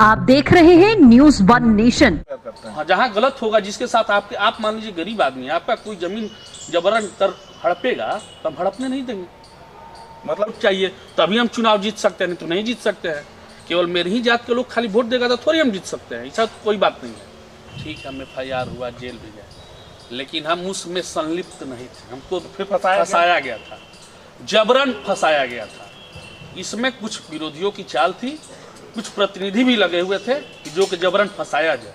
आप देख रहे हैं न्यूज़ वन नेशन। हाँ, जहाँ गलत होगा जिसके साथ आप मान लीजिए गरीब आदमी है, आपका कोई जमीन जबरन कर हड़पेगा तो हम हड़पने नहीं देंगे। मतलब चाहिए तभी हम चुनाव जीत सकते हैं, नहीं तो नहीं जीत सकते हैं। केवल मेरी ही जात के लोग खाली वोट देगा तो थोड़ी हम जीत सकते हैं, ऐसा कोई बात नहीं है। ठीक है, हम FIR हुआ, जेल भी गए, लेकिन हम उसमें संलिप्त नहीं थे। हमको फिर फंसाया गया था, जबरन फंसाया गया था। इसमें कुछ विरोधियों की चाल थी, कुछ प्रतिनिधि भी लगे हुए थे कि जो कि जबरन फंसाया जाए।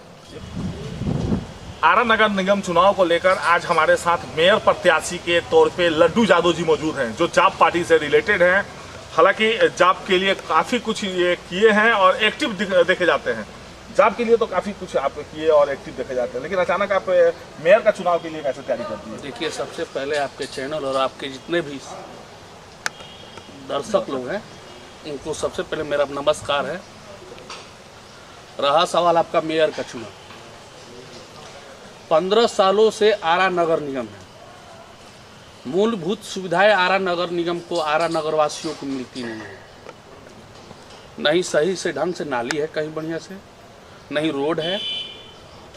आरा नगर निगम चुनाव को लेकर आज हमारे साथ मेयर प्रत्याशी के तौर पे लड्डू यादव जी मौजूद हैं, जो जाप पार्टी से रिलेटेड हैं। हालांकि जाप के लिए काफ़ी कुछ ये किए हैं और एक्टिव देखे जाते हैं। जाप के लिए तो काफ़ी कुछ आप किए और एक्टिव देखे जाते हैं, लेकिन अचानक आप मेयर का चुनाव के लिए कैसे तैयारी करती है? देखिए, सबसे पहले आपके चैनल और आपके जितने भी दर्शक लोग हैं उनको सबसे पहले मेरा नमस्कार है। रहा सवाल आपका मेयर का चुनाव, 15 सालों से आरा नगर निगम है। मूलभूत सुविधाएं आरा नगर निगम को, आरा नगर वासियों को मिलती नहीं है। नहीं सही से ढंग से नाली है कहीं बढ़िया से, नहीं रोड है,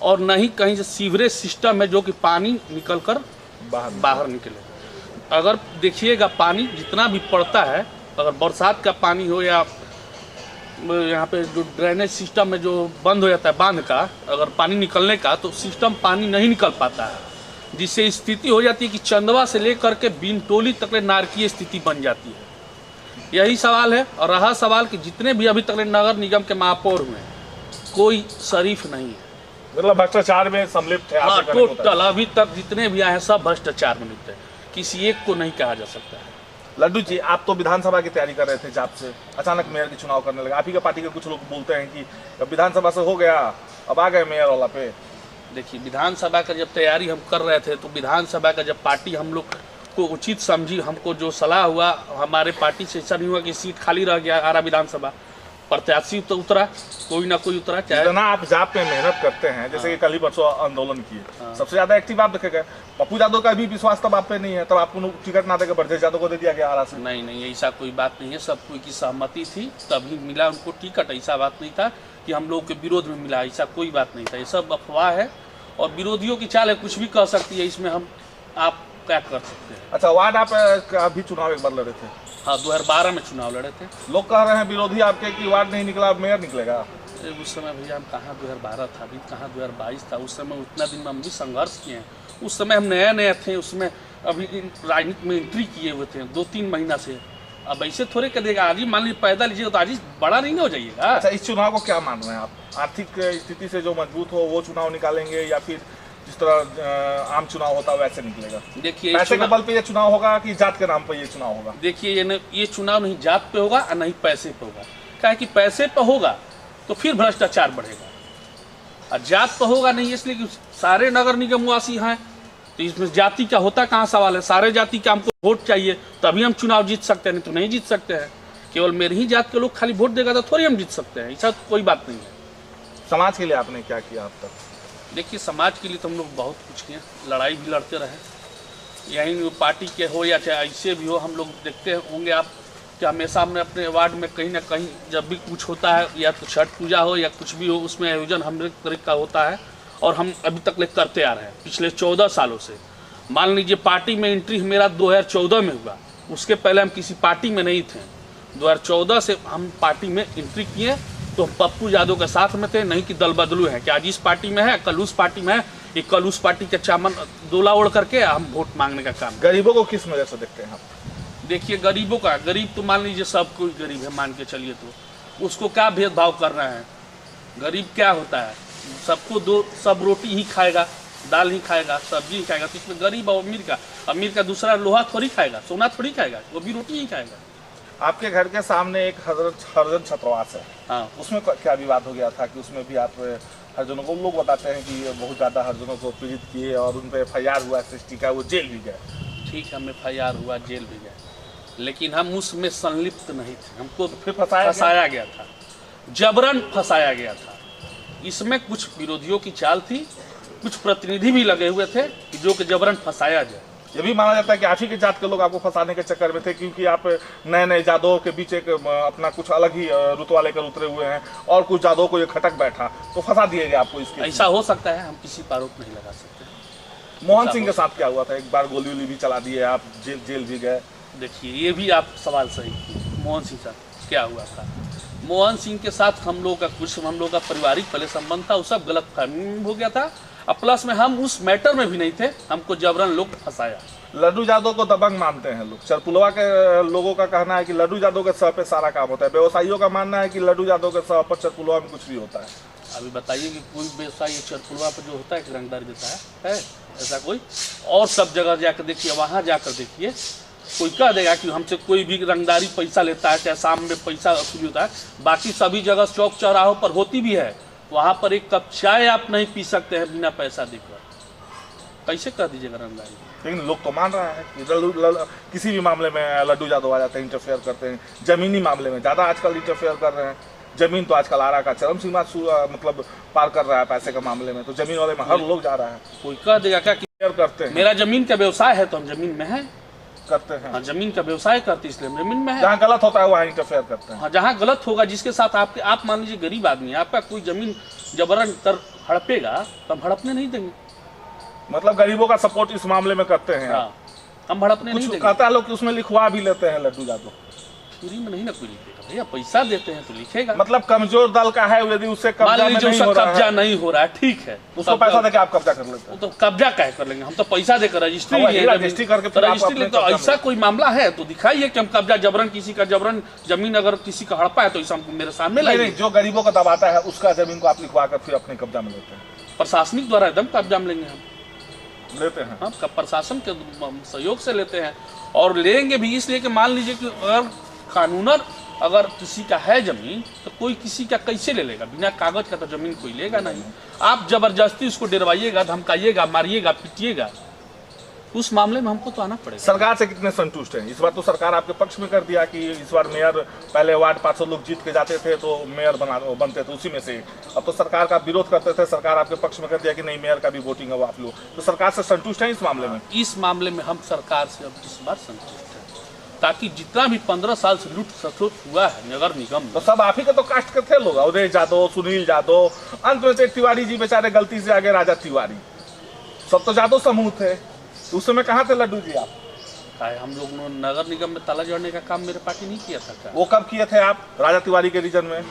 और नहीं कहीं से सीवरेज सिस्टम है जो कि पानी निकल कर बाहर निकले। अगर देखिएगा पानी जितना भी पड़ता है, अगर बरसात का पानी हो या यहाँ पे जो ड्रेनेज सिस्टम में जो बंद हो जाता है बांध का, अगर पानी निकलने का, तो सिस्टम पानी नहीं निकल पाता है, जिससे स्थिति हो जाती है कि चंदवा से लेकर के बिनटोली तक नारकीय स्थिति बन जाती है। यही सवाल है। और रहा सवाल कि जितने भी अभी तक नगर निगम के महापौर हुए कोई शरीफ नहीं है, मतलब भ्रष्टाचार में सम्मिलित है। हाँ, टोटल अभी तक जितने भी आए हैं सब भ्रष्टाचार में लिप्त है, किसी एक को नहीं कहा जा सकता है। लड्डू जी, आप तो विधानसभा की तैयारी कर रहे थे जाप से, अचानक मेयर की चुनाव करने लगे। आप ही का पार्टी के कुछ लोग बोलते हैं कि विधानसभा से हो गया, अब आ गए मेयर वाला पे। देखिए, विधानसभा का जब तैयारी हम कर रहे थे तो विधानसभा का जब पार्टी हम लोग को उचित समझी, हमको जो सलाह हुआ, हमारे पार्टी से ऐसा नहीं हुआ कि सीट खाली रह गया आरा विधानसभा, प्रत्याशी तो उतरा, कोई ना कोई उतरा। चाहे जितना आप जाप पे मेहनत करते हैं, जैसे कि कल ही परसों आंदोलन किए, सबसे ज्यादा एक्टिव आप देखे गए। पप्पू यादव का भी विश्वास तब आप पे नहीं है, तब आपको टिकट ना देकर ब्रजेश यादव को दे दिया गया आरा से। नहीं, ऐसा कोई बात नहीं है। सब कोई की सहमति थी तभी मिला उनको टिकट। ऐसा बात नहीं था कि हम लोग के विरोध में मिला, ऐसा कोई बात नहीं था। ये सब अफवाह है और विरोधियों की चाल है, कुछ भी कह सकती है। इसमें आप क्या कर सकते हैं। अच्छा, वार्ड आप अभी चुनाव एक बार लड़े थे? हाँ, 2012 में चुनाव लड़े थे। लोग कह रहे हैं विरोधी आपके कि वार्ड नहीं निकला, अब मेयर निकलेगा। उस समय भैया हम कहाँ 2012 था, अभी कहाँ 2022 था। उस समय उतना दिन में हम भी संघर्ष किए हैं। उस समय हम नए थे, उसमें अभी राजनीति में एंट्री किए हुए थे 2-3 महीना से। अब ऐसे थोड़े कर देगा, आज ही मान लीजिए पैदा लीजिएगा तो आज ही बड़ा नहीं हो जाइएगा। अच्छा, इस चुनाव को क्या मान रहे हैं आप? आर्थिक स्थिति से जो मजबूत हो वो चुनाव निकालेंगे, या फिर जिस तरह आम चुनाव होता है वैसे निकलेगा? देखिए, पैसे के बल पे ये चुनाव होगा कि जात के नाम पे ये चुनाव होगा? देखिए, ये चुनाव नहीं जात पे होगा और नहीं पैसे पे होगा। क्या है कि पैसे पे होगा तो फिर भ्रष्टाचार बढ़ेगा, और जात पे होगा नहीं, इसलिए कि सारे नगर निगम वासी हैं, तो इसमें जाति का होता कहाँ सवाल है। सारे जाति का हमको वोट चाहिए तभी हम चुनाव जीत सकते हैं, नहीं तो नहीं जीत सकते हैं। केवल मेरी ही जात के लोग खाली वोट देगा तो थोड़ी हम जीत सकते हैं, ऐसा कोई बात नहीं है। समाज के लिए आपने क्या किया अब तक? देखिए, समाज के लिए तो हम लोग बहुत कुछ किए, लड़ाई भी लड़ते रहे। यहीं पार्टी के हो या चाहे ऐसे भी हो, हम लोग देखते होंगे आप कि हमेशा हमने अपने वार्ड में कहीं ना कहीं जब भी कुछ होता है, या तो छठ पूजा हो या कुछ भी हो, उसमें आयोजन हम तरह का होता है, और हम अभी तक ले करते आ रहे हैं पिछले 14 सालों से। मान लीजिए पार्टी में एंट्री मेरा 2014 में हुआ, उसके पहले हम किसी पार्टी में नहीं थे। 2014 से हम पार्टी में एंट्री किए तो हम पप्पू यादव के साथ में थे, नहीं कि दल बदलू है कि आज इस पार्टी में है, कल उस पार्टी में है। ये कल उस पार्टी के चामन डोला ओढ़ करके हम वोट मांगने का काम। गरीबों को किस नजर से देखते हैं आप? देखिए, गरीबों का, गरीब तो मान लीजिए सब कोई गरीब है मान के चलिए, तो उसको क्या भेदभाव कर रहे हैं? गरीब क्या होता है? सबको सब रोटी ही खाएगा, दाल ही खाएगा, सब्जी ही खाएगा, तो इसमें गरीब और अमीर का दूसरा लोहा थोड़ी खाएगा, सोना थोड़ी खाएगा, वो भी रोटी ही खाएगा। आपके घर के सामने एक हरिजन छात्रावास है, हाँ, उसमें क्या विवाद हो गया था कि उसमें भी आप हरिजनों को, लोग बताते हैं कि बहुत ज़्यादा हरिजनों को पीड़ित किए और उन पर FIR हुआ SST का, वो जेल भी गए। ठीक है, हम FIR हुआ, जेल भी गए, लेकिन हम उसमें संलिप्त नहीं थे। हमको फिर फंसाया गया था, जबरन फंसाया गया था। इसमें कुछ विरोधियों की चाल थी, कुछ प्रतिनिधि भी लगे हुए थे कि जो कि जबरन फंसाया जाए। ये भी माना जाता है कि आप ही के जात के लोग आपको फंसाने के चक्कर में थे, क्योंकि आप नए नए जादवों के बीच एक अपना कुछ अलग ही रुतबा लेकर उतरे हुए हैं और कुछ जादवों को ये खटक बैठा तो फंसा दिए गए आपको। इसके ऐसा हो सकता है, हम किसी पर आरोप नहीं लगा सकते। मोहन सिंह के साथ क्या हुआ था? एक बार गोली वोली भी चला दिए, आप जेल भी गए। देखिए, ये भी आप सवाल सही किए। मोहन सिंह साथ क्या हुआ था? मोहन सिंह के साथ हम लोग का पारिवारिक पहले संबंध था, वो सब गलत फहमी हो गया था। और प्लस में हम उस मैटर में भी नहीं थे, हमको जबरन लोग फंसाया। लड्डू यादव को दबंग मानते हैं लोग। चरपुलवा के लोगों का कहना है कि लड्डू यादव के सह पे सारा काम होता है। व्यवसायियों का मानना है कि लड्डू यादव के सह पर चरपुलवा में कुछ भी होता है। अभी बताइए कि कोई व्यवसायी चरपुलवा पर जो होता है कि रंगदारी देता है ऐसा कोई? और सब जगह जाकर देखिए, वहाँ जाकर देखिए, कोई कह देगा कि हमसे कोई भी रंगदारी पैसा लेता है, चाहे शाम में पैसा वसूली होता है। बाकी सभी जगह चौक चौराहों पर होती भी है। वहाँ पर एक कप चाय आप नहीं पी सकते हैं बिना पैसा देकर। कैसे कह दीजिएगा रंगदारी? लेकिन लोग तो मान रहा है कि किसी भी मामले में लड्डू यादव आ जाते हैं, इंटरफेयर करते हैं। जमीनी मामले में ज़्यादा आजकल इंटरफेयर कर रहे हैं। जमीन तो आजकल आरा का चरम सीमा मतलब पार कर रहा है पैसे के मामले में, तो जमीन वाले में हर लोग जा रहा है। कोई कह देगा क्या कि करते हैं, मेरा जमीन का व्यवसाय है तो हम जमीन में है करते हैं। हाँ, जमीन का व्यवसाय करते इसलिए हम जमीन में है। जहाँ गलत होता है वहाँ इंटरफेयर करते हैं। हाँ, जहाँ गलत होगा, जिसके साथ आप मान लीजिए गरीब आदमी है, आपका कोई जमीन जबरन कर हड़पेगा तो हम हड़पने नहीं देंगे। मतलब गरीबों का सपोर्ट इस मामले में करते हैं। हाँ, हम हड़पने नहीं देंगे। कहता है लोग कि उसमें लिखवा भी लेते हैं लड्डू यादव। फ्री में नहीं ना कोई लिखेगा भैया, पैसा देते हैं तो लिखेगा। मतलब कमजोर दल का है, यदि उससे कब्जा नहीं हो रहा है, ठीक है, उसको पैसा देकर आप कब्जा कर लेते हैं। तो कब्जा कह कर लेंगे? हम तो पैसा देकर रजिस्ट्री करके रजिस्ट्री। तो ऐसा कोई मामला है तो दिखाइए कि हम कब्जा जबरन किसी का जबरन जमीन अगर किसी का हड़पा है तो ऐसा मेरे सामने लाइए। जो गरीबों का दबाता है उसका जमीन को आप लिखवा कर फिर अपने कब्जा में लेते हैं। प्रशासनिक द्वारा एकदम कब्जा में लेंगे, हम लेते हैं। हम प्रशासन के सहयोग से लेते हैं। और लेंगे भी इसलिए कि मान लीजिए कि अगर कानूनन अगर किसी का है जमीन तो कोई किसी का कैसे ले लेगा? बिना कागज का तो जमीन कोई लेगा नहीं। आप जबरदस्ती उसको डरवाइएगा, धमकाइएगा, मारिएगा, पीटिएगा, उस मामले में हमको तो आना पड़ेगा। सरकार से कितने संतुष्ट हैं? इस बार तो सरकार आपके पक्ष में कर दिया कि इस बार मेयर, पहले वार्ड 500 लोग जीत के जाते थे तो मेयर बनते थे उसी में से। अब तो सरकार का विरोध करते थे, सरकार आपके पक्ष में कर दिया कि नहीं, मेयर का भी वोटिंग है वो आप लोग। तो सरकार से संतुष्ट है इस मामले में? इस मामले में हम सरकार से अब इस बार संतुष्ट है, ताकि जितना भी 15 साल से लूट खसोट हुआ है नगर निगम, तो सब आप ही के तो कास्ट के थे लोग। अवधेश यादव, सुनील यादव, अंत में तिवारी जी बेचारे गलती से आगे राजा तिवारी, सब तो यादव समूह थे। तो उस समय कहाँ थे लड्डू जी आप? हम लोग नगर निगम में ताला जोड़ने का काम मेरे पार्टी नहीं किया था क्या? वो कब किए थे आप? राजा तिवारी के रीजन में।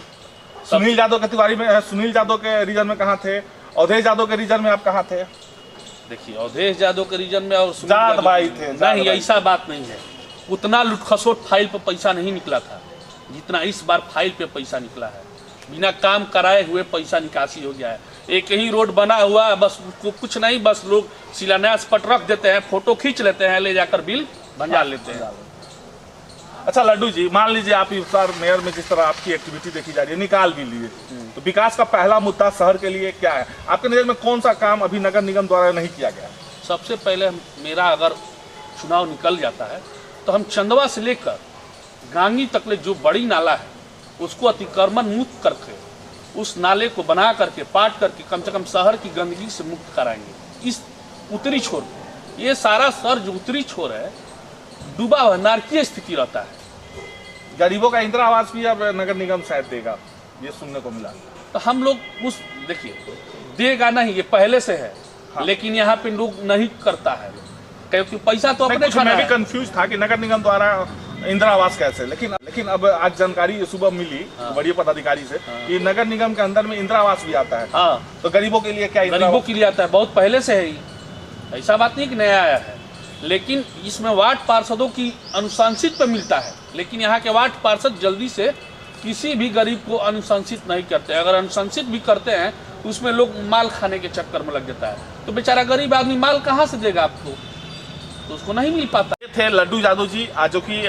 सुनील यादव के तिवारी में, सुनील यादव के रीजन में कहाँ थे? अवधेश यादव के रीजन में आप कहाँ थे? देखिए, अवधेश यादव के रीजन में और जाट भाई थे। नहीं, ऐसा बात नहीं है। उतना लुटखसोट फाइल पे पैसा नहीं निकला था जितना इस बार फाइल पे पैसा निकला है। बिना काम कराए हुए पैसा निकासी हो गया है। एक ही रोड बना हुआ है, बस कुछ नहीं, बस लोग शिलान्यास पट रख देते हैं, फोटो खींच लेते हैं, ले जाकर बिल बंजा लेते हैं। अच्छा लड्डू जी, मान लीजिए आप इस बार मेयर में जिस तरह आपकी एक्टिविटी देखी जा रही है, निकाल भी लिए, तो विकास का पहला मुद्दा शहर के लिए क्या है? आपके नजर में कौन सा काम अभी नगर निगम द्वारा नहीं किया गया? सबसे पहले मेरा अगर चुनाव निकल जाता है तो हम चंदवा से लेकर गांगी तक ले जो बड़ी नाला है उसको अतिक्रमण मुक्त करके उस नाले को बना करके पाट करके कम से कम शहर की गंदगी से मुक्त कराएंगे। इस उत्तरी छोर, ये सारा शहर जो उत्तरी छोर है डूबा हुआ नारकीय स्थिति रहता है। गरीबों का इंदिरा आवास भी अब नगर निगम शायद देगा, ये सुनने को मिला। तो हम लोग उस देखिए, देगा नहीं, ये पहले से है। हाँ। लेकिन यहाँ पे लोग नहीं करता है क्योंकि पैसा तो अपने खाना है। मैं भी कंफ्यूज था कि नगर निगम द्वारा इंदिरा आवास कैसे, लेकिन अब आज जानकारी सुबह मिली बड़ी पदाधिकारी से कि नगर निगम के अंदर में इंदिरा आवास भी आता है। हाँ, तो गरीबों के लिए क्या? गरीबों के लिए आता है, बहुत पहले से है, ऐसा बात नहीं कि नया आया है। लेकिन इसमें वार्ड पार्षदों की अनुशंसित पे मिलता है, लेकिन यहाँ के वार्ड पार्षद जल्दी से किसी भी गरीब को अनुशंसित नहीं करते। अगर अनुशंसित भी करते हैं तो उसमें लोग माल खाने के चक्कर में लग जाता है, तो बेचारा गरीब आदमी माल कहाँ से देगा आपको, तो उसको नहीं मिल पाता। ये थे लड्डू यादव जी, जो कि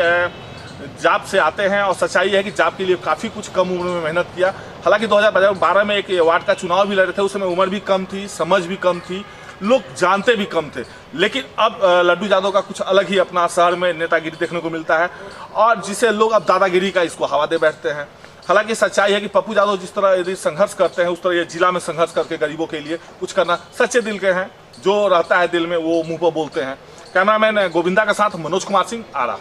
जाप से आते हैं, और सच्चाई है कि जाप के लिए काफ़ी कुछ कम उम्र में मेहनत किया। हालांकि 2012 में एक वार्ड का चुनाव भी लड़े थे, उस समय उम्र भी कम थी, समझ भी कम थी, लोग जानते भी कम थे। लेकिन अब लड्डू यादव का कुछ अलग ही अपना शहर में नेतागिरी देखने को मिलता है, और जिसे लोग अब दादागिरी का इसको हवा दे बैठते हैं। हालांकि सच्चाई है कि पप्पू यादव जिस तरह यदि संघर्ष करते हैं, उस तरह ये जिला में संघर्ष करके गरीबों के लिए कुछ करना सच्चे दिल के हैं। जो रहता है दिल में वो मुंह पर बोलते हैं। कैमरामैन गोविंदा के साथ मनोज कुमार सिंह, आरा।